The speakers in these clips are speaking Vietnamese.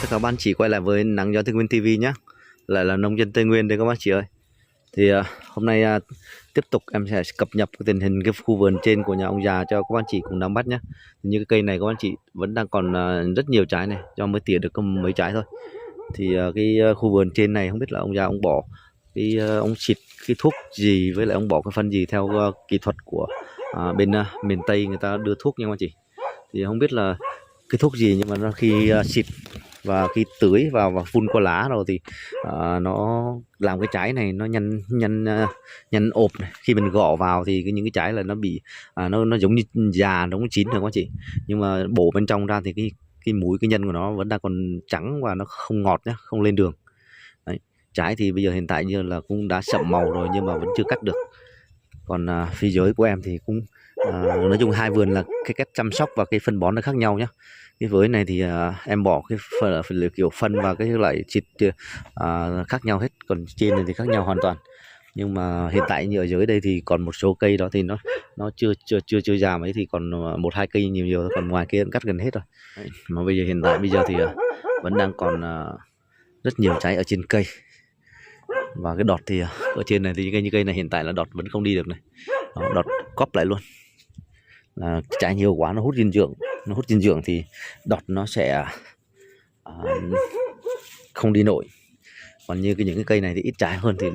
tất cả các bạn chị quay lại với Nắng Gió Tây Nguyên TV nhé. Lại là nông dân Tây Nguyên đây các bác chị ơi. Thì hôm nay tiếp tục em sẽ cập nhật cái tình hình cái khu vườn trên của nhà ông già cho các bạn chị cùng nắm bắt nhé. Như cái cây này các bạn chị vẫn đang còn rất nhiều trái này, cho mới tỉa được có mấy trái thôi. Thì khu vườn trên này không biết là ông già ông bỏ ông xịt cái thuốc gì, với lại ông bỏ cái phân gì theo kỹ thuật của bên miền Tây người ta đưa thuốc nha các bạn chị. Thì không biết là cái thuốc gì, nhưng mà nó khi xịt và khi tưới vào và phun qua lá rồi thì nó làm cái trái này nó nhăn ộp này. Khi mình gõ vào thì những cái trái là nó bị nó giống như già, nó cũng chín rồi các chị, nhưng mà bổ bên trong ra thì cái múi, cái nhân của nó vẫn đang còn trắng và nó không ngọt nhá, không lên đường. Đấy. Trái thì bây giờ hiện tại như là cũng đã sậm màu rồi nhưng mà vẫn chưa cắt được. Còn phía dưới của em thì cũng nói chung hai vườn là cái cách chăm sóc và cái phân bón nó khác nhau nhé. Cái với này thì em bỏ cái phần kiểu phân và cái loại xịt khác nhau hết, còn trên này thì khác nhau hoàn toàn. Nhưng mà hiện tại như ở dưới đây thì còn một số cây đó thì nó chưa già mấy, thì còn một hai cây nhiều thôi, còn ngoài kia cắt gần hết rồi. Đấy. Mà hiện tại bây giờ thì vẫn đang còn rất nhiều trái ở trên cây. Và cái đọt thì ở trên này thì như cây này hiện tại là đọt vẫn không đi được này. Đó, đọt cóp lại luôn. Trái nhiều quá nó hút dinh dưỡng, thì đọt nó sẽ không đi nổi. Còn như những cái cây này thì ít trái hơn thì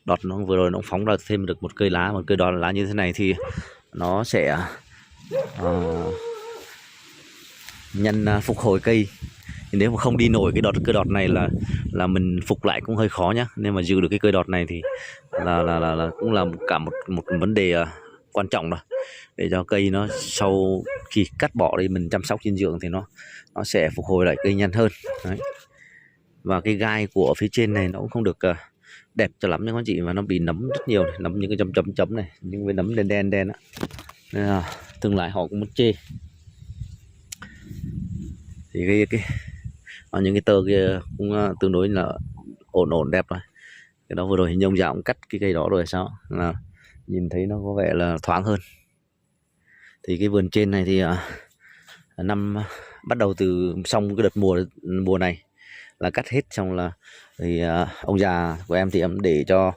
đọt nó vừa rồi nó phóng ra thêm được một cây lá, lá như thế này thì nó sẽ nhanh phục hồi cây. Nếu mà không đi nổi cây đọt này là mình phục lại cũng hơi khó nhá. Nên mà giữ được cái cây đọt này thì là cũng là cả một vấn đề quan trọng rồi, để cho cây nó sau khi cắt bỏ đi mình chăm sóc dinh dưỡng thì nó sẽ phục hồi lại cây nhanh hơn. Đấy. Và cái gai của phía trên này nó cũng không được đẹp cho lắm nha các chị, và nó bị nấm rất nhiều này, nấm những cái chấm này, những cái nấm đen á. Nên là tương lai họ cũng muốn chê. Thì những cái tơ kia cũng tương đối là ổn đẹp rồi. Cái đó vừa rồi hình ông già cũng cắt cái cây đó rồi sao là nhìn thấy nó có vẻ là thoáng hơn. Thì cái vườn trên này thì bắt đầu từ xong cái đợt mùa này là cắt hết xong là thì ông già của em thì em để cho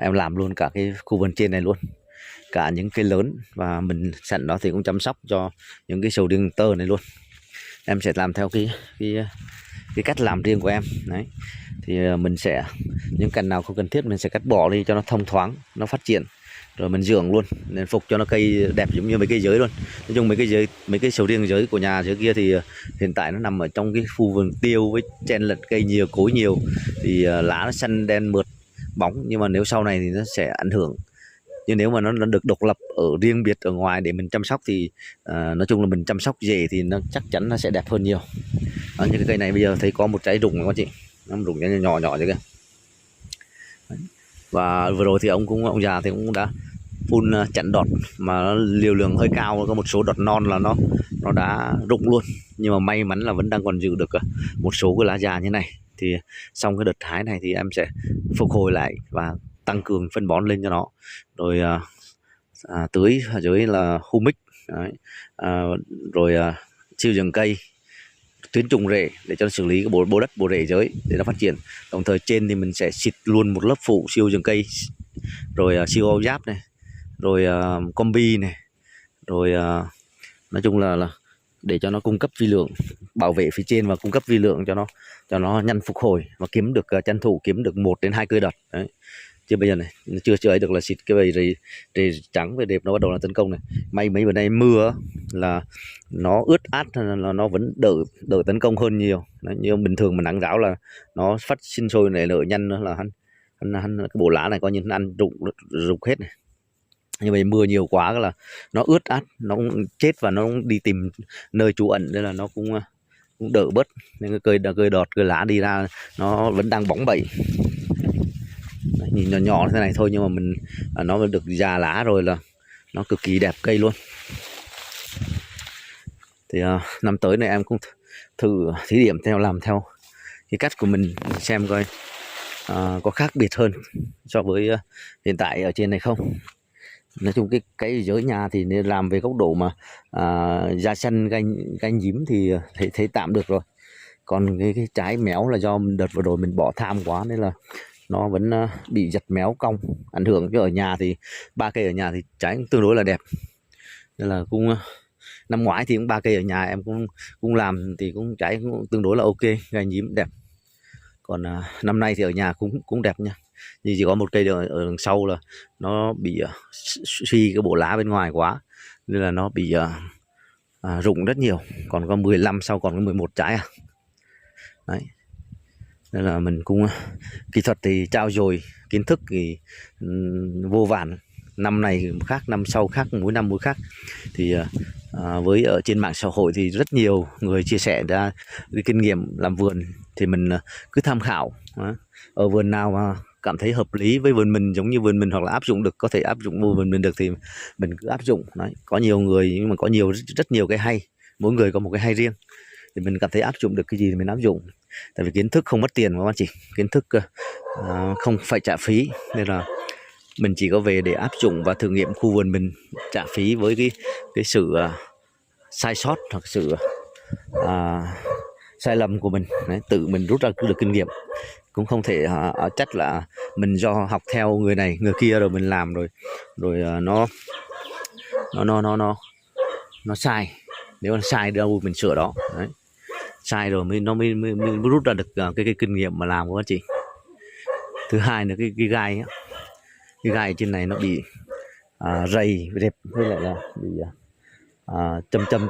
em làm luôn cả cái khu vườn trên này luôn, cả những cây lớn, và mình sẵn đó thì cũng chăm sóc cho những cái sầu riêng tơ này luôn. Em sẽ làm theo cái cách làm riêng của em. Đấy. Thì mình sẽ những cành nào không cần thiết mình sẽ cắt bỏ đi cho nó thông thoáng, nó phát triển, rồi mình dưỡng luôn nên phục cho nó cây đẹp giống như mấy cây dưới luôn. Nói chung mấy cái sầu riêng dưới của nhà dưới kia thì hiện tại nó nằm ở trong cái khu vườn tiêu với chen lẫn cây nhiều, cối nhiều, thì lá nó xanh đen mượt bóng, nhưng mà nếu sau này thì nó sẽ ảnh hưởng. Nhưng nếu mà nó được độc lập ở riêng biệt ở ngoài để mình chăm sóc thì nói chung là mình chăm sóc dễ thì nó chắc chắn nó sẽ đẹp hơn nhiều. Đó, như cái cây này bây giờ thấy có một trái rụng các chị, nó rụng nhỏ vậy kìa. Và vừa rồi thì ông già thì cũng đã phun chặn đọt, mà nó liều lượng hơi cao, có một số đọt non là nó đã rụng luôn. Nhưng mà may mắn là vẫn đang còn giữ được một số cái lá già như này. Thì xong cái đợt hái này thì em sẽ phục hồi lại và tăng cường phân bón lên cho nó, rồi tưới ở dưới là humic. Đấy. Rồi siêu dừng cây, tuyến trùng rễ để cho nó xử lý cái bố đất, bố rễ dưới để nó phát triển. Đồng thời trên thì mình sẽ xịt luôn một lớp phủ siêu dừng cây, rồi siêu ô giáp này, rồi combi này, rồi nói chung là để cho nó cung cấp vi lượng, bảo vệ phía trên và cung cấp vi lượng cho nó nhanh phục hồi và kiếm được tranh thủ kiếm được 1 đến 2 cây đọt. Đấy. Chứ bây giờ này chưa ấy được là xịt cái bầy rễ trắng về đẹp nó bắt đầu là tấn công này. Mấy bữa nay mưa là nó ướt át, là nó vẫn đỡ tấn công hơn nhiều. Đấy, như bình thường mà nắng ráo là nó phát sinh sôi này nở nhanh nữa, là hắn cái bộ lá này coi như nó ăn rụng hết này. Nhưng mà mưa nhiều quá là nó ướt át, nó cũng chết và nó cũng đi tìm nơi trú ẩn, nên là nó cũng đỡ bớt. Nên cái cây đọt, cây lá đi ra nó vẫn đang bóng bẩy. Đấy, nhìn nhỏ thế này thôi nhưng mà nó được già lá rồi là nó cực kỳ đẹp cây luôn. Thì năm tới này em cũng thử thí điểm làm theo cái cách của mình xem coi có khác biệt hơn so với hiện tại ở trên này không. Nói chung cái dưới nhà thì nên làm về góc độ mà da xanh ganh nhím thì thấy tạm được rồi. Còn cái trái méo là do đợt vừa rồi mình bỏ tham quá nên là nó vẫn bị giật méo cong ảnh hưởng. Chứ ở nhà thì 3 cây ở nhà thì trái cũng tương đối là đẹp, nên là cũng năm ngoái thì cũng 3 cây ở nhà em cũng làm thì cũng trái cũng tương đối là ok, gai nhím đẹp. Còn năm nay thì ở nhà cũng đẹp nha, nhưng chỉ có một cây ở đằng sau là nó bị suy cái bộ lá bên ngoài quá nên là nó bị rụng rất nhiều, còn có 15 sau còn có 11 trái à. Đấy, nên là mình cũng kỹ thuật thì trao dồi, kiến thức thì vô vàn, năm này khác năm sau khác, mỗi năm mỗi khác. Thì với ở trên mạng xã hội thì rất nhiều người chia sẻ ra cái kinh nghiệm làm vườn thì mình cứ tham khảo. Ở vườn nào mà cảm thấy hợp lý với vườn mình, giống như vườn mình, hoặc là áp dụng được, có thể áp dụng vô vườn mình được thì mình cứ áp dụng. Đấy, có nhiều người nhưng mà có rất nhiều cái hay, mỗi người có một cái hay riêng, thì mình cảm thấy áp dụng được cái gì thì mình áp dụng. Tại vì kiến thức không mất tiền mà các anh chị, kiến thức không phải trả phí, nên là mình chỉ có về để áp dụng và thử nghiệm khu vườn mình, trả phí với cái sự sai sót hoặc sự sai lầm của mình. Đấy, tự mình rút ra được kinh nghiệm, cũng không thể trách là mình do học theo người này người kia rồi mình làm rồi nó sai. Nếu mà sai đâu mình sửa đó. Đấy, sai rồi mới rút ra được cái kinh nghiệm mà làm của anh chị. Thứ hai là cái gai á, cái gai trên này nó bị rầy rệp, với lại là bị châm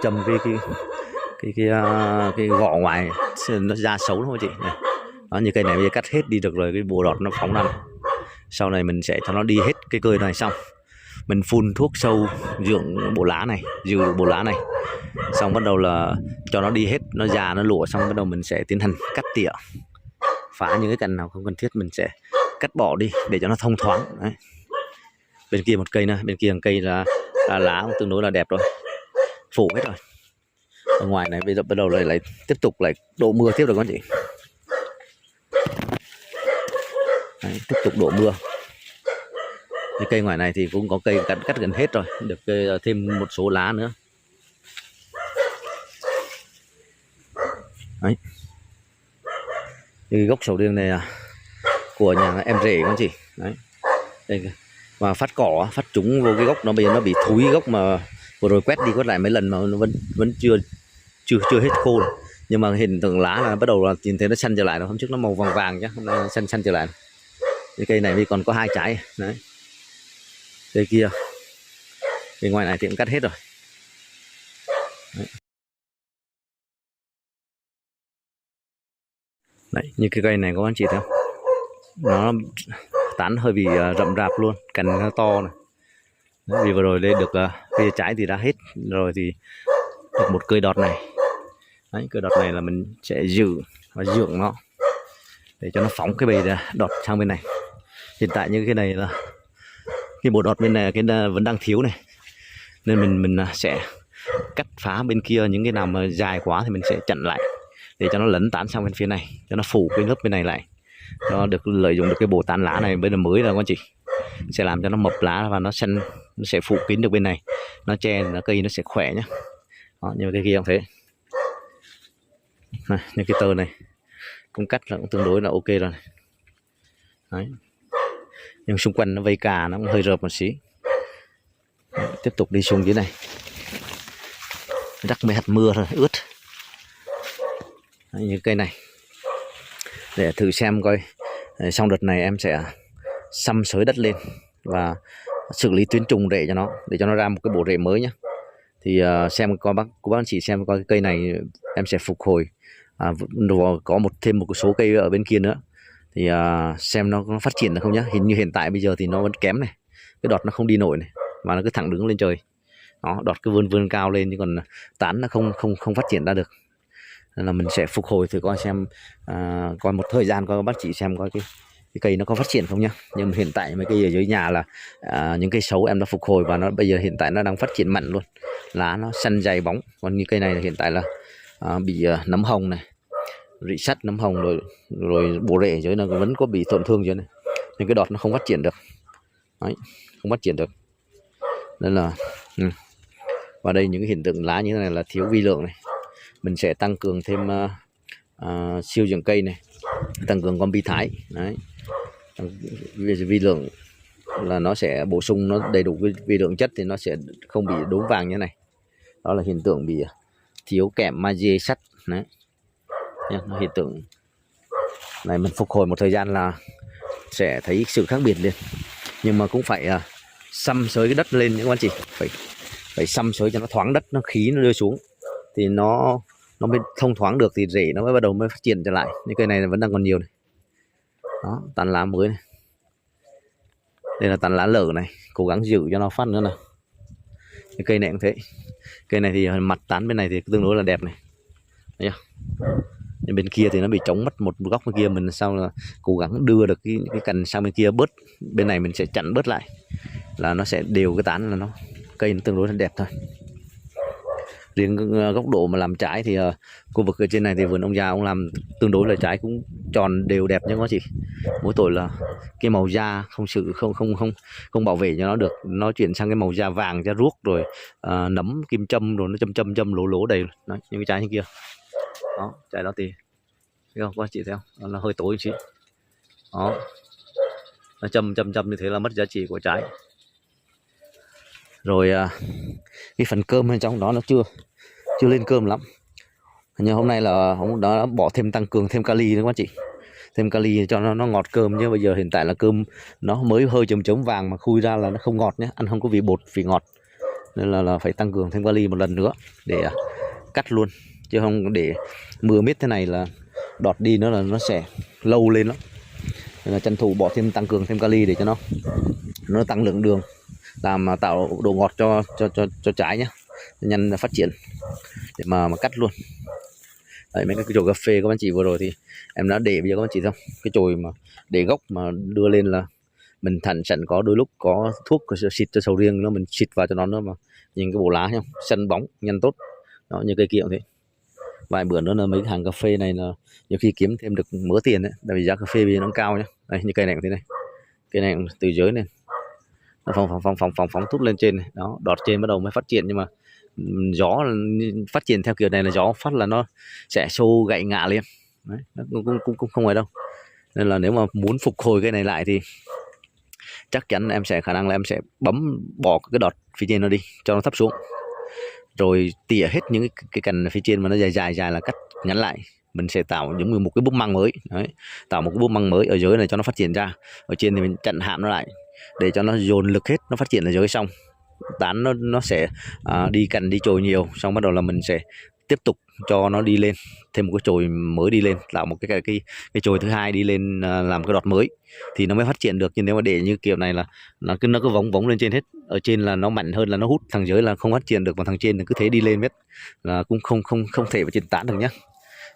cái gọ ngoài nó ra xấu lắm anh chị. Đó, như cây này bây giờ cắt hết đi được rồi, cái bộ đọt nó phóng ra. Sau này mình sẽ cho nó đi hết cái cơi này, xong mình phun thuốc sâu dưỡng bộ lá này, dư bộ lá này, xong bắt đầu là cho nó đi hết, nó già nó lụa, xong bắt đầu mình sẽ tiến hành cắt tỉa, phá những cái cành nào không cần thiết mình sẽ cắt bỏ đi để cho nó thông thoáng. Đấy. Bên kia một cây nữa, bên kia một cây là lá cũng tương đối là đẹp rồi, phủ hết rồi. Ở ngoài này bây giờ bắt đầu lại tiếp tục lại đổ mưa tiếp rồi các anh chị. Đấy, tiếp tục đổ mưa. Cái cây ngoài này thì cũng có cây cắt gần hết rồi, được thêm một số lá nữa. Đấy, cái gốc sầu riêng này của nhà em rể các anh chị. Đấy, đây, và phát cỏ, phát trúng vô cái gốc nó, bây giờ nó bị thúi gốc mà vừa rồi quét đi quét lại mấy lần mà nó vẫn chưa hết khô này. Nhưng mà hiện tượng lá là bắt đầu là nhìn thấy nó xanh trở lại rồi, hôm trước nó màu vàng vàng chứ, hôm nay xanh trở lại. Cái cây này còn có 2 trái. Đấy, cây kia bên ngoài này thì cũng cắt hết rồi. Đấy, như cái cây này có anh chị thấy không, nó tán hơi bị rậm rạp luôn, cành nó to này. Đấy, vì vừa rồi đây được cây trái thì đã hết rồi, thì được một cây đọt này. Đấy, cây đọt này là mình sẽ giữ và dưỡng nó để cho nó phóng cái bầy đọt sang bên này. Hiện tại như cái này là cái bộ đọt bên này cái vẫn đang thiếu này, nên mình sẽ cắt phá bên kia, những cái nào mà dài quá thì mình sẽ chặn lại để cho nó lấn tán sang bên phía này, cho nó phủ cái lớp bên này lại. Nó được lợi dụng được cái bộ tán lá này, bên là mới rồi các anh chị, sẽ làm cho nó mập lá và nó xanh, nó sẽ phủ kín được bên này, nó che, nó cây nó sẽ khỏe nhá. Đó, như cái kia cũng thế này, như cái tơ này cũng cắt là cũng tương đối là ok rồi này. Đấy, nhưng xung quanh nó vây cà nó cũng hơi rợp một xí. Đấy, tiếp tục đi xuống dưới này, rắc mấy hạt mưa rồi ướt. Đấy, như cây này để thử xem coi. Xong đợt này em sẽ xăm xới đất lên và xử lý tuyến trùng rễ cho nó, để cho nó ra một cái bộ rễ mới nhé. Thì xem coi cô bác chị xem coi cái cây này em sẽ phục hồi, có thêm một số cây ở bên kia nữa, thì xem nó phát triển được không nhá. Hình như hiện tại bây giờ thì nó vẫn kém này, cái đọt nó không đi nổi này, mà nó cứ thẳng đứng lên trời. Đó, đọt cứ vươn cao lên, nhưng còn tán nó không phát triển ra được. Nên là mình sẽ phục hồi thử coi xem, coi một thời gian coi các bác chị xem coi cái cây nó có phát triển không nhá. Nhưng mà hiện tại mấy cây ở dưới nhà là những cây xấu em đã phục hồi, và nó bây giờ hiện tại nó đang phát triển mạnh luôn, lá nó xanh dày bóng. Còn như cây này là hiện tại là bị nấm hồng này, rỉ sắt nấm hồng, rồi bộ rễ dưới nó vẫn có bị tổn thương dưới này, nên cái đọt nó không phát triển được. Đấy, không phát triển được, nên là và đây những cái hiện tượng lá như thế này là thiếu vi lượng này. Mình sẽ tăng cường thêm siêu dưỡng cây này, tăng cường con bi thái đấy, vi lượng là nó sẽ bổ sung nó đầy đủ cái vi lượng chất thì nó sẽ không bị đốm vàng như này. Đó là hiện tượng bị thiếu kẽm magie sắt đấy nha. Hiện tượng này mình phục hồi một thời gian là sẽ thấy sự khác biệt liền, nhưng mà cũng phải xăm xới cái đất lên những anh chị, phải xăm xới cho nó thoáng đất, nó khí nó rơi xuống thì nó mới thông thoáng được, thì rễ nó mới bắt đầu mới phát triển trở lại. Những cây này vẫn đang còn nhiều này. Đó, tán lá mới này, đây là tán lá lở này, cố gắng giữ cho nó phát nữa nào. Cái cây này cũng thế, cây này thì mặt tán bên này thì tương đối là đẹp này, thấy chưa? Bên bên kia thì nó bị trống mất một góc bên kia, mình sao là cố gắng đưa được cái cành sang bên kia bớt, bên này mình sẽ chặn bớt lại là nó sẽ đều cái tán, là nó cây nó tương đối là đẹp thôi. Riêng góc độ mà làm trái thì khu vực ở trên này thì vườn ông già ông làm tương đối là trái cũng tròn đều đẹp, nhưng có chỉ mỗi tội là cái màu da không bảo vệ cho nó được, nó chuyển sang cái màu da vàng, da ruốc rồi nấm kim châm rồi nó châm lố lố đầy. Đấy, những cái trái như kia đó, trái đó thì thấy không, các anh chị thấy không, nó hơi tối một xíu đó, nó châm như thế là mất giá trị của trái. Rồi cái phần cơm bên trong đó nó chưa lên cơm lắm, nhưng hôm nay là ông đã bỏ thêm, tăng cường thêm kali nữa các anh chị, thêm kali cho nó ngọt cơm. Chứ bây giờ hiện tại là cơm nó mới hơi chấm vàng mà khui ra là nó không ngọt nhé, ăn không có vị bột vị ngọt, nên là phải tăng cường thêm kali một lần nữa để cắt luôn, chứ không để mưa mít thế này là đọt đi nữa là nó sẽ lâu lên lắm. Nên là tranh thủ bỏ thêm, tăng cường thêm kali để cho nó tăng lượng đường, làm tạo độ ngọt cho trái nhé, nhanh phát triển để mà cắt luôn. Đấy, mấy cái chồi cà phê các anh chị vừa rồi thì em đã để, bây giờ các anh chị thấy không, cái chồi mà để gốc mà đưa lên là mình thận sẵn, có đôi lúc có thuốc xịt cho sầu riêng nó mình xịt vào cho nó mà nhìn cái bộ lá không xanh bóng nhanh tốt đó, như cây kia cũng thế. Vài bữa nữa là mấy cái hàng cà phê này là nhiều khi kiếm thêm được mớ tiền đấy, tại vì giá cà phê bây giờ nó cao nhé. Đây, như cây này cũng thế này, cây này cũng từ dưới này nó phóng thút lên trên này đó, đọt trên bắt đầu mới phát triển, nhưng mà gió phát triển theo kiểu này là gió phát là nó sẽ xô gãy ngã liền đấy, nó cũng không phải đâu. Nên là nếu mà muốn phục hồi cái này lại thì chắc chắn em sẽ khả năng là em sẽ bỏ cái đọt phía trên nó đi cho nó thấp xuống, rồi tỉa hết những cái cành phía trên mà nó dài là cắt ngắn lại. Mình sẽ tạo giống như một cái búp măng mới đấy, tạo một cái búp măng mới ở dưới này cho nó phát triển ra, ở trên thì mình chặn hạm nó lại để cho nó dồn lực hết, nó phát triển ở dưới, xong tán nó sẽ đi cành đi chồi nhiều, xong bắt đầu là mình sẽ tiếp tục cho nó đi lên thêm một cái chồi mới đi lên, tạo một cái chồi thứ hai đi lên, làm cái đọt mới thì nó mới phát triển được. Nhưng nếu mà để như kiểu này là nó cứ vống lên trên hết, ở trên là nó mạnh hơn là nó hút, thằng dưới là không phát triển được, mà thằng trên là cứ thế đi lên hết là cũng không thể mà trên tán được nhá.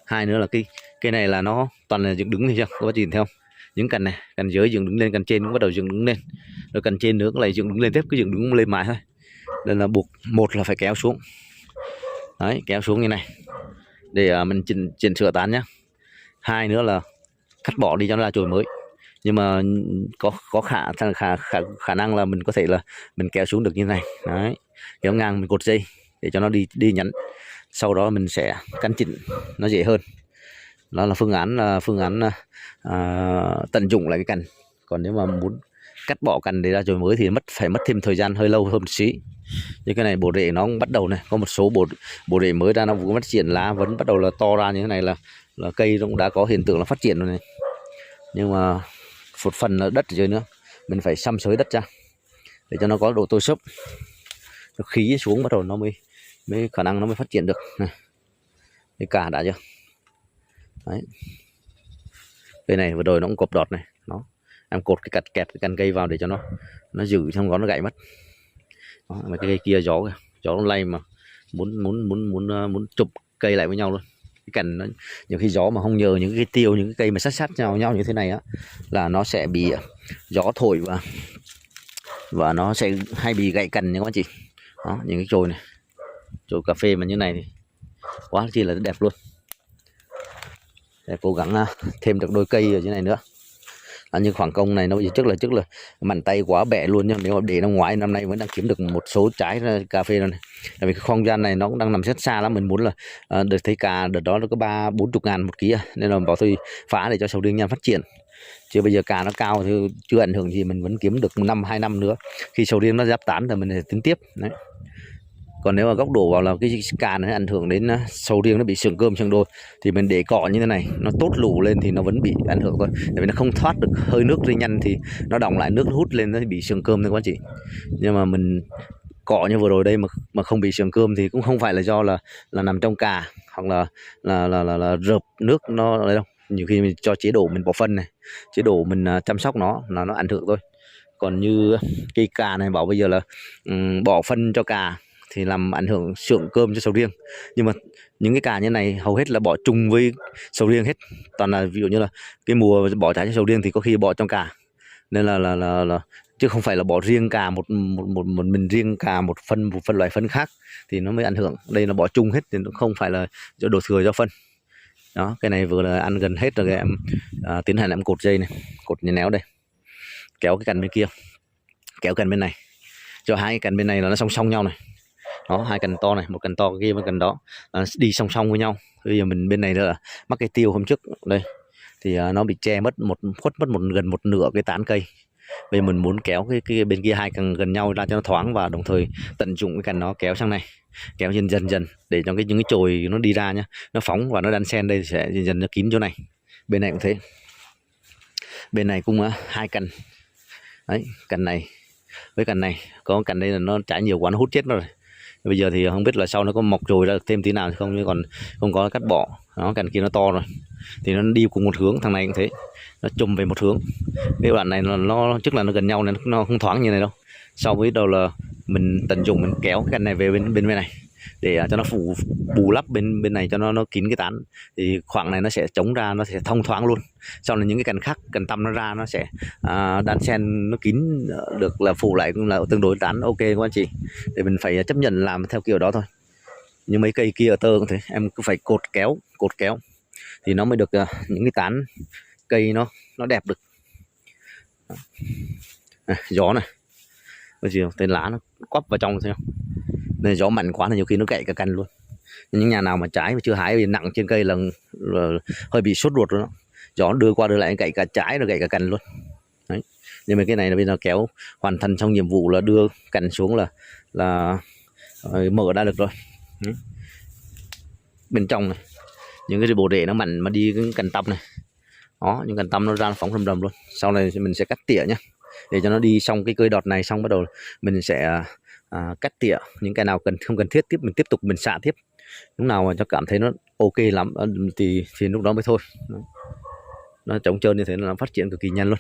Hai nữa là cái này là nó toàn là dựng đứng thì chưa có quá trình theo những cành này, cành dưới dựng đứng lên, cành trên cũng bắt đầu dựng đứng lên, rồi cành trên nữa cũng lại dựng đứng lên tiếp, cứ dựng đứng lên mãi thôi. Nên là buộc một là phải kéo xuống đấy, kéo xuống như này để mình chỉnh sửa tán nhá. Hai nữa là cắt bỏ đi cho nó là chồi mới, nhưng mà có khả năng là mình có thể là mình kéo xuống được như này đấy, kéo ngang mình cột dây để cho nó đi nhắn, sau đó mình sẽ căn chỉnh nó dễ hơn. Đó là phương án tận dụng lại cái cành. Còn nếu mà muốn cắt bỏ cành để ra chồi mới thì phải mất thêm thời gian hơi lâu hơn một xí. Như cái này bộ rễ nó cũng bắt đầu này, có một số bộ rễ mới ra nó cũng phát triển, lá vẫn bắt đầu là to ra như thế này, là cây nó cũng đã có hiện tượng là phát triển rồi này. Nhưng mà một phần là đất ở dưới nữa, mình phải xăm xới đất ra để cho nó có độ tơi xốp, nó khí xuống bắt đầu nó mới khả năng nó mới phát triển được này. Cái cả đã chưa đấy, cây này vừa rồi nó cũng cột đọt này, nó em cột kẹt cái cành cây vào để cho nó giữ không có nó gãy mất. Đó, mà cái cây kia gió nó lay mà muốn chụp cây lại với nhau luôn. Cái cành nó nhiều khi gió mà không nhờ những cái tiêu, những cái cây mà sát nhau như thế này á, là nó sẽ bị gió thổi và nó sẽ hay bị gãy cành nha các anh chị. Đó, những cái chồi này, chồi cà phê mà như này thì quá chi là đẹp luôn. Để cố gắng thêm được đôi cây ở dưới này nữa như khoảng công này nó bây giờ trước là mạnh tay quá bẻ luôn nhá. Nếu mà để nó ngoái năm nay vẫn đang kiếm được một số trái cà phê rồi này. Tại vì cái không gian này nó cũng đang nằm rất xa lắm, mình muốn là được thấy cà đợt đó nó có 30-40 ngàn một ký nên là bảo thôi phá để cho sầu riêng nhanh phát triển. Chứ bây giờ cà nó cao thì chưa ảnh hưởng gì, mình vẫn kiếm được 1-2 năm nữa. Khi sầu riêng nó giáp tán thì mình sẽ tính tiếp đấy. Còn nếu mà góc đổ vào là cái cà nó ảnh hưởng đến sầu riêng nó bị sườn cơm sườn đôi thì mình để cọ như thế này nó tốt lù lên thì nó vẫn bị ảnh hưởng thôi. Tại vì nó không thoát được hơi nước đi nhanh thì nó đọng lại nước, nó hút lên nó bị sườn cơm thôi các anh chị. Nhưng mà mình cọ như vừa rồi đây mà không bị sườn cơm thì cũng không phải là do là nằm trong cà hoặc là rợp nước nó đấy đâu. Nhiều khi mình cho chế độ mình bỏ phân này, chế độ mình chăm sóc nó là nó ảnh hưởng thôi. Còn như cây cà này bảo bây giờ là bỏ phân cho cà thì làm ảnh hưởng sượng cơm cho sầu riêng. Nhưng mà những cái cà như này hầu hết là bỏ chung với sầu riêng hết, toàn là ví dụ như là cái mùa bỏ trái cho sầu riêng thì có khi bỏ trong cà, nên là chứ không phải là bỏ riêng cà một mình riêng cà một phân loại phân khác thì nó mới ảnh hưởng. Đây là bỏ chung hết thì nó không phải là do đổ thừa do phân. Đó, cái này vừa là ăn gần hết rồi, em tiến hành em cột dây này, cột nhnéo đây, kéo cái cành bên kia, kéo cành bên này, cho hai cái cành bên này là nó song song nhau này. Đó, hai cành to này, một cành to kia với cành đó đi song song với nhau. Bây giờ mình bên này nữa là mắc cây tiêu hôm trước đây thì nó bị che mất gần một nửa cái tán cây. Bây giờ mình muốn kéo cái bên kia hai cành gần nhau ra cho nó thoáng, và đồng thời tận dụng cái cành nó kéo sang này, kéo dần để cho những cái chồi nó đi ra nhá, nó phóng và nó đan xen đây sẽ dần nó kín chỗ này. Bên này cũng thế, bên này cũng hai cành đấy, cành này với cành này, có cành đây là nó trái nhiều quá nó hút chết nó rồi. Bây giờ thì không biết là sau nó có mọc chồi ra thêm tí nào thì không, nhưng còn không có cắt bỏ. Đó, cành kia nó to rồi thì nó đi cùng một hướng, thằng này cũng thế, nó chùm về một hướng. Cái đoạn này nó trước là nó gần nhau nên nó không thoáng như này đâu. Sau với đầu là mình tận dụng mình kéo cái cành này về bên này để cho nó bù lấp bên này cho nó kín cái tán, thì khoảng này nó sẽ chống ra, nó sẽ thông thoáng luôn. Sau là những cái cành khác, cành tăm nó ra nó sẽ đan xen nó kín được, là phủ lại cũng là tương đối tán ok các anh chị. Để mình phải chấp nhận làm theo kiểu đó thôi. Nhưng mấy cây kia ở tơ cũng thế, em cứ phải cột kéo thì nó mới được những cái tán cây nó đẹp được. Gió này, bây giờ tên lá nó quắp vào trong xem, nên gió mạnh quá là nhiều khi nó gãy cả cành luôn. Những nhà nào mà trái mà chưa hái vì nặng trên cây là hơi bị sốt ruột rồi đó. Gió đưa qua đưa lại gãy cả trái rồi gãy cả cành luôn. Đấy. Nhưng mà cái này là bây giờ kéo hoàn thành xong nhiệm vụ là đưa cành xuống là mở ra được rồi. Đấy. Bên trong này những cái bộ rễ nó mạnh mà đi cái cành tăm này, đó, những cành tăm nó ra phóng rầm luôn. Sau này mình sẽ cắt tỉa nhé, để cho nó đi xong cái cây đọt này xong bắt đầu mình sẽ cắt tỉa những cái nào không cần thiết mình tiếp tục mình xạ tiếp. Lúc nào mà cho cảm thấy nó ok lắm thì lúc đó mới thôi. Nó trống trơn như thế là nó phát triển cực kỳ nhanh luôn.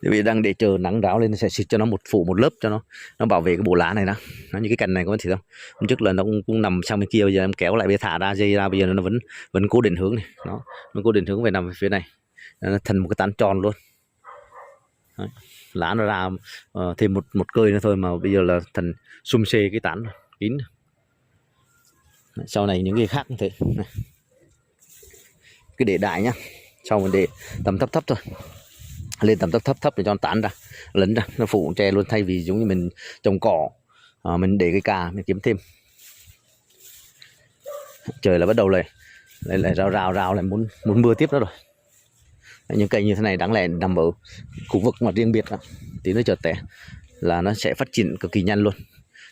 Vì đang để chờ nắng ráo lên sẽ xịt cho nó một lớp cho nó bảo vệ cái bộ lá này đó. Nó như cái cành này có thể không, hôm trước là nó cũng nằm sang bên kia, bây giờ em kéo lại, bây giờ thả ra dây ra, bây giờ nó vẫn cố định hướng này, nó cố định hướng về nằm về phía này, nó thành một cái tán tròn luôn. Đấy. Lá nó ra thêm một cơi nữa thôi mà bây giờ là thành sum xê cái tán kín. Sau này những cái khác như thế này. Cứ để đại nhá, sau mình để tầm thấp thôi, lên tầm thấp để cho nó tán ra, lấn ra, nó phủ tre luôn, thay vì giống như mình trồng cỏ mình để cái cà mình kiếm thêm. Trời là bắt đầu lại rào lại muốn mưa tiếp đó rồi. Những cây như thế này đáng lẽ nằm ở khu vực mà riêng biệt đó, tí nữa chợt té là nó sẽ phát triển cực kỳ nhanh luôn.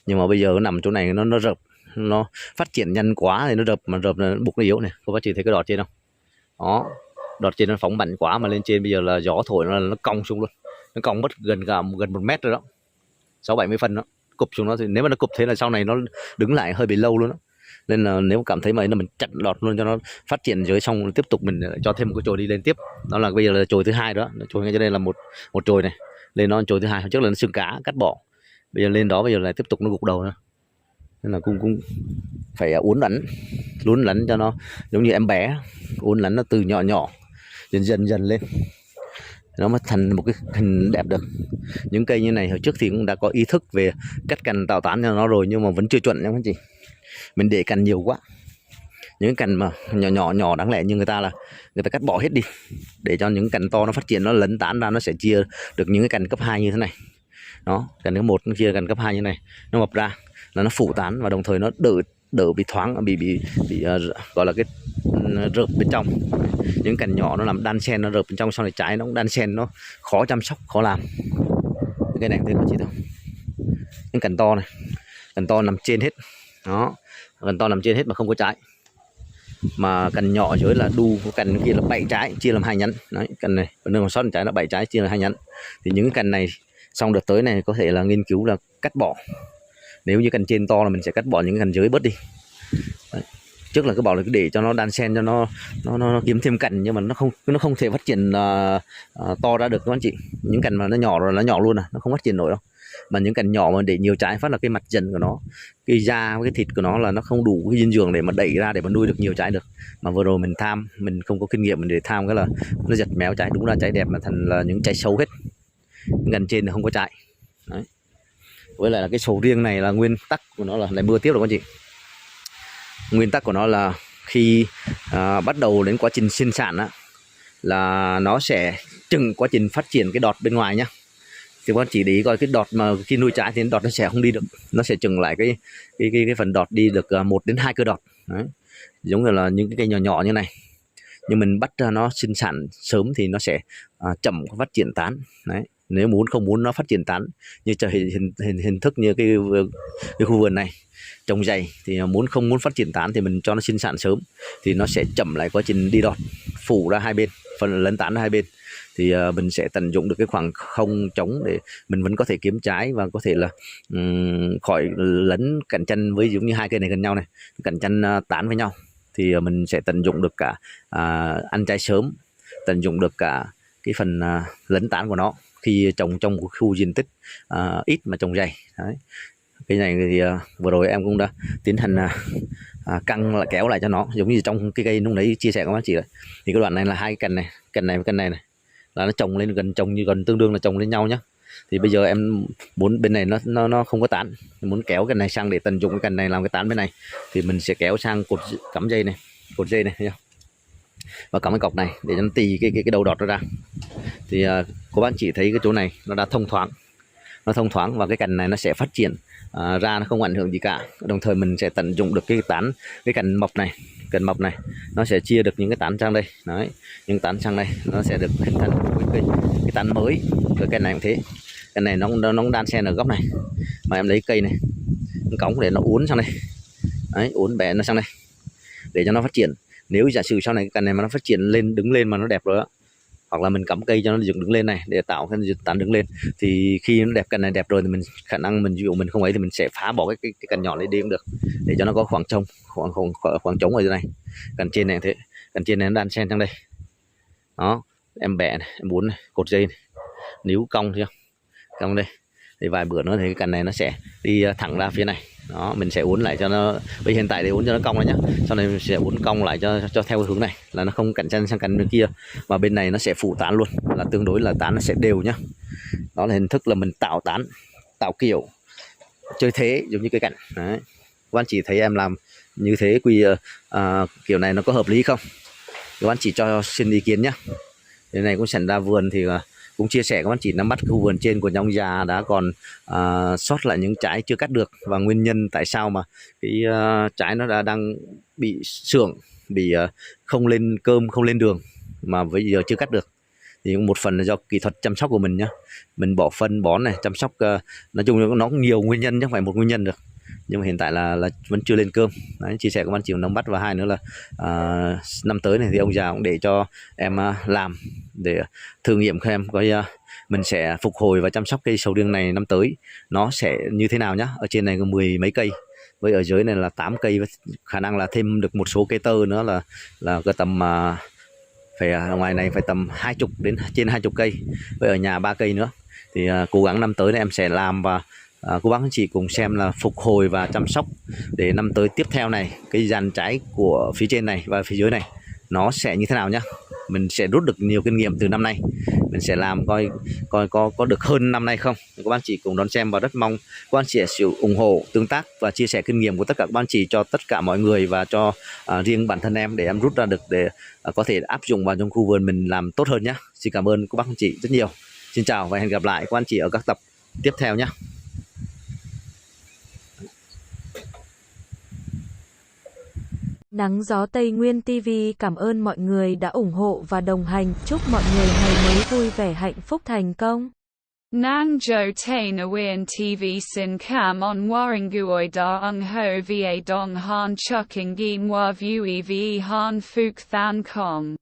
Nhưng mà bây giờ nó nằm chỗ này nó rợp, nó phát triển nhanh quá thì nó rợp, mà rợp là buộc nó yếu này. Cô bác chị thấy cái đọt trên không? Đó, đọt trên nó phóng mạnh quá mà lên trên bây giờ là gió thổi nó cong xuống luôn, nó cong mất gần 1 mét rồi đó, 60-70 phân đó cụp xuống nó. Thì nếu mà nó cụp thế là sau này nó đứng lại hơi bị lâu luôn đó. Nên là nếu cảm thấy mà mình chặn đọt luôn cho nó phát triển dưới, xong tiếp tục mình cho thêm một cái chồi đi lên tiếp. Đó là bây giờ là chồi thứ hai đó, chồi ngay trên đây là một chồi này, lên nó chồi thứ hai. Hôm trước là nó xương cá cắt bỏ, bây giờ lên đó bây giờ lại tiếp tục nó gục đầu nữa. Nên là cũng phải uốn lắn cho nó giống như em bé, uốn lắn nó từ nhỏ dần lên nó mới thành một cái hình đẹp được. Những cây như này hồi trước thì cũng đã có ý thức về cắt cành tạo tán cho nó rồi, nhưng mà vẫn chưa chuẩn nha các anh chị. Mình để cành nhiều quá, Những cái cành mà nhỏ đáng lẽ như người ta cắt bỏ hết đi để cho những cành to nó phát triển, nó lấn tán ra, nó sẽ chia được những cái cành cấp 2 như thế này. Đó, cành cấp 1 nó chia cành cấp 2 như này, nó mọc ra là nó phủ tán và đồng thời nó đỡ bị thoáng, bị gọi là cái rợp bên trong. Những cành nhỏ nó làm đan xen, nó rợp bên trong, sau này trái nó cũng đan xen, nó khó chăm sóc, khó làm. Cái này thấy có chị đâu, những cành to này, cành to nằm trên hết. Đó, cành to nằm trên hết mà không có trái, mà cành nhỏ ở dưới là đu, cành kia là 7 trái chia làm 2 nhánh. Đấy, cành này còn đường còn sót trái là 7 trái chia làm 2 nhánh. Thì những cái cành này xong đợt tới này có thể là nghiên cứu là cắt bỏ. Nếu như cành trên to là mình sẽ cắt bỏ những cái cành dưới bớt đi. Đấy. Trước là cứ bảo là cứ để cho nó đan xen, cho nó kiếm thêm cành, nhưng mà nó không thể phát triển to ra được các anh chị. Những cành mà nó nhỏ rồi nó nhỏ luôn, nó không phát triển nổi đâu. Mà những cành nhỏ mà để nhiều trái phát là cái mặt dần của nó, cái da với cái thịt của nó là nó không đủ cái dinh dưỡng để mà đẩy ra để mà nuôi được nhiều trái được. Mà vừa rồi mình không có kinh nghiệm, mình để tham cái là nó giật méo trái, đúng là trái đẹp mà thành là những trái xấu hết. Những cành trên là không có trái. Đấy. Với lại là cái sầu riêng này là nguyên tắc của nó là lại mưa tiếp rồi các chị. Nguyên tắc của nó là khi bắt đầu đến quá trình sinh sản á, là nó sẽ chừng quá trình phát triển cái đọt bên ngoài nhá. Thì các bạn chỉ để ý coi cái đọt mà khi nuôi trái thì đọt nó sẽ không đi được, nó sẽ chừng lại cái phần đọt đi được 1 đến 2 cơ đọt. Đấy. Giống như là những cái cây nhỏ nhỏ như này, nhưng mình bắt ra nó sinh sản sớm thì nó sẽ chậm phát triển tán. Đấy. Nếu không muốn nó phát triển tán như hình thức như cái khu vườn này trồng dày thì không muốn phát triển tán thì mình cho nó sinh sản sớm thì nó sẽ chậm lại quá trình đi đọt, phủ ra hai bên, phần lấn tán ra hai bên. Thì mình sẽ tận dụng được cái khoảng không trống để mình vẫn có thể kiếm trái và có thể là khỏi lấn cạnh tranh với giống như hai cây này gần nhau này, cạnh tranh tán với nhau. Thì mình sẽ tận dụng được cả ăn trái sớm, tận dụng được cả cái phần lấn tán của nó khi trồng trong một khu diện tích ít mà trồng dày. Đấy. Cái này thì vừa rồi em cũng đã tiến hành căng lại, kéo lại cho nó giống như trong cái cây lúc nãy chia sẻ với các chị đấy. Thì cái đoạn này là hai cành này, cành này với cành này là nó trồng lên gần tương đương là trồng lên nhau nhá. Thì bây giờ em muốn bên này nó không có tán, muốn kéo cái này sang để tận dụng cái cành này làm cái tán bên này, thì mình sẽ kéo sang cắm dây này, cột dây này thấy không? Và cắm cái cọc này để cho nó tì cái đầu đọt nó ra. Thì cô bác chỉ thấy cái chỗ này nó đã thông thoáng, và cái cành này nó sẽ phát triển ra, nó không ảnh hưởng gì cả. Đồng thời mình sẽ tận dụng được cái cành mọc này nó sẽ chia được những cái tán sang đây. Đấy, những tán sang đây nó sẽ được hình thành một cái tán mới. Cái cây này cũng thế, cái này nó đan xen ở góc này, mà em lấy cây này cống để nó uốn sang đây. Đấy, uốn bẻ nó sang đây để cho nó phát triển. Nếu giả sử sau này cái cành này mà nó phát triển lên, đứng lên mà nó đẹp rồi đó, hoặc là mình cắm cây cho nó dựng đứng lên này để tạo cái tán đứng lên, thì khi nó đẹp, cành này đẹp rồi thì mình khả năng mình ví dụ mình không ấy thì mình sẽ phá bỏ cái cành nhỏ này đi cũng được, để cho nó có khoảng trống ở dưới này. Cành trên này thế, cành trên này nó đan xen sang đây. Đó, em bẻ này, em uốn này, cột dây này, níu cong chưa, cong đây. Thì vài bữa nữa thì cái cành này nó sẽ đi thẳng ra phía này. Đó, mình sẽ uốn lại cho nó, bây hiện tại để uốn cho nó cong ra nhá, sau này mình sẽ uốn cong lại cho theo hướng này, là nó không cạnh tranh sang cạnh bên kia, mà bên này nó sẽ phủ tán luôn, là tương đối là tán nó sẽ đều nhá. Đó là hình thức là mình tạo tán, tạo kiểu, chơi thế giống như cây cảnh. Đấy, các bạn chỉ thấy em làm như thế kiểu này nó có hợp lý không? Các bạn chỉ cho xin ý kiến nhá. Cái này cũng xảy ra vườn thì cũng chia sẻ các bạn chỉ nắm bắt khu vườn trên của nhà ông già đã còn sót lại những trái chưa cắt được, và nguyên nhân tại sao mà cái trái nó đang bị sượng, bị không lên cơm, không lên đường mà bây giờ chưa cắt được. Thì một phần là do kỹ thuật chăm sóc của mình nhá, mình bỏ phân bón này, chăm sóc, nói chung nó nhiều nguyên nhân chứ không phải một nguyên nhân được. Nhưng mà hiện tại là vẫn chưa lên cơm. Đấy, chia sẻ của bạn chịu nắm bắt. Và hai nữa là năm tới này thì ông già cũng để cho em làm để thử nghiệm cho em coi mình sẽ phục hồi và chăm sóc cây sầu riêng này năm tới nó sẽ như thế nào nhá. Ở trên này có 10 mấy cây, với ở dưới này là 8 cây, khả năng là thêm được một số cây tơ nữa là cái tầm phải ngoài này phải tầm 20 đến trên 20 cây, với ở nhà 3 cây nữa. Thì cố gắng năm tới này em sẽ làm, và cô bác anh chị cùng xem là phục hồi và chăm sóc để năm tới tiếp theo này cái dàn trái của phía trên này và phía dưới này nó sẽ như thế nào nhá. Mình sẽ rút được nhiều kinh nghiệm từ năm nay mình sẽ làm coi có được hơn năm nay không. Các bạn chị cùng đón xem và rất mong các bạn chị sẽ ủng hộ, tương tác và chia sẻ kinh nghiệm của tất cả các bạn chị cho tất cả mọi người và cho riêng bản thân em, để em rút ra được để có thể áp dụng vào trong khu vườn mình làm tốt hơn nhé. Xin cảm ơn các bác chị rất nhiều. Xin chào và hẹn gặp lại các anh chị ở các tập tiếp theo nhé. Nắng gió Tây Nguyên TV cảm ơn mọi người đã ủng hộ và đồng hành. Chúc mọi người ngày mới vui vẻ, hạnh phúc, thành công. Nang jo tain Awian TV sin cam on Waringuoi da ung ho va dong han chuking gi mwa vue ve han phuk than kong.